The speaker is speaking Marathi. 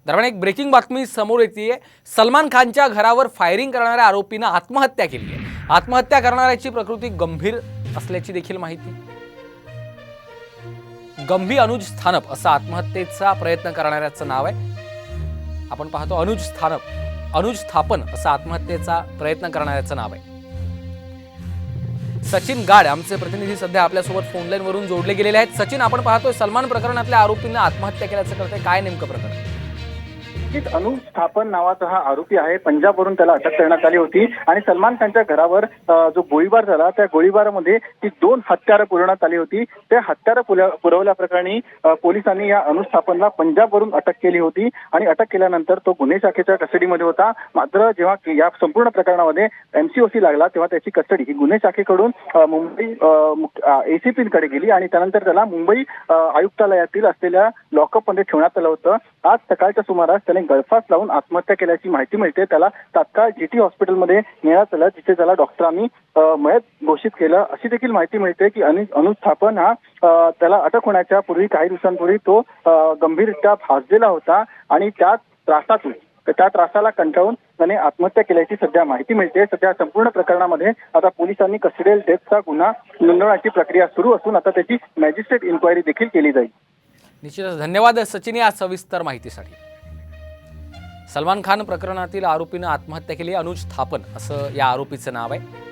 दरम्यान एक ब्रेकिंग बातमी समोर येते। सलमान खानच्या घरावर फायरिंग करणाऱ्या आरोपीने आत्महत्या केली आहे। आत्महत्या करणाऱ्याची प्रकृती गंभीर असल्याची देखील माहिती। गंभीर अनुज स्थानप असं आत्महत्येचा प्रयत्न करणाऱ्याचं नाव आहे। आपण पाहतो अनुज स्थापन असं आत्महत्येचा प्रयत्न करणाऱ्याचं नाव आहे। सचिन गाड आमचे प्रतिनिधी सध्या आपल्यासोबत फोन लाईन वरून जोडले गेलेले आहेत। सचिन, आपण पाहतोय सलमान प्रकरणातल्या आरोपींना आत्महत्या केल्याचं कळतंय, काय नेमकं प्रकरण? अनुज स्थापन नावाचा हा आरोपी आहे। पंजाबवरून त्याला अटक करण्यात आली होती आणि सलमान खानच्या घरावर जो गोळीबार झाला त्या गोळीबारामध्ये ती 2 हत्यारं पुरवण्यात आली होती। त्या हत्यारं पुरवल्याप्रकरणी पोलिसांनी या अनुज स्थापनला पंजाबवरून अटक केली होती आणि अटक केल्यानंतर तो गुन्हे शाखेच्या कस्टडीमध्ये होता। मात्र जेव्हा या संपूर्ण प्रकरणामध्ये MCOC लागला तेव्हा त्याची कस्टडी ही गुन्हे शाखेकडून मुंबई ACPकडे गेली आणि त्यानंतर त्याला मुंबई आयुक्तालयातील असलेल्या लॉकअपमध्ये ठेवण्यात आलं होतं। आज सकाळच्या सुमारास त्याने गळफास लावून आत्महत्या केल्याची माहिती मिळते। त्याला तात्काळ GT हॉस्पिटलमध्ये नेण्यात आलं, जिथे त्याला डॉक्टरांनी मयत घोषित केलं अशी देखील माहिती मिळते की अनुज स्थापन हा त्याला अटक होण्याच्या पूर्वी काही दिवसांपूर्वी तो गंभीररित्या भाजलेला होता आणि त्या त्रासाला कंटाळून त्याने आत्महत्या केल्याची सध्या माहिती मिळते। सध्या संपूर्ण प्रकरणामध्ये आता पोलिसांनी कस्टडियल डेथचा गुन्हा नोंदवण्याची प्रक्रिया सुरू असून आता त्याची मॅजिस्ट्रेट इन्क्वायरी देखील केली जाईल। निश्चितच धन्यवाद सचिन या सविस्तर माहितीसाठी। सलमान खान प्रकरणातील आरोपीने आत्महत्या केली, अनुज स्थापन असं या आरोपीचं नाव आहे।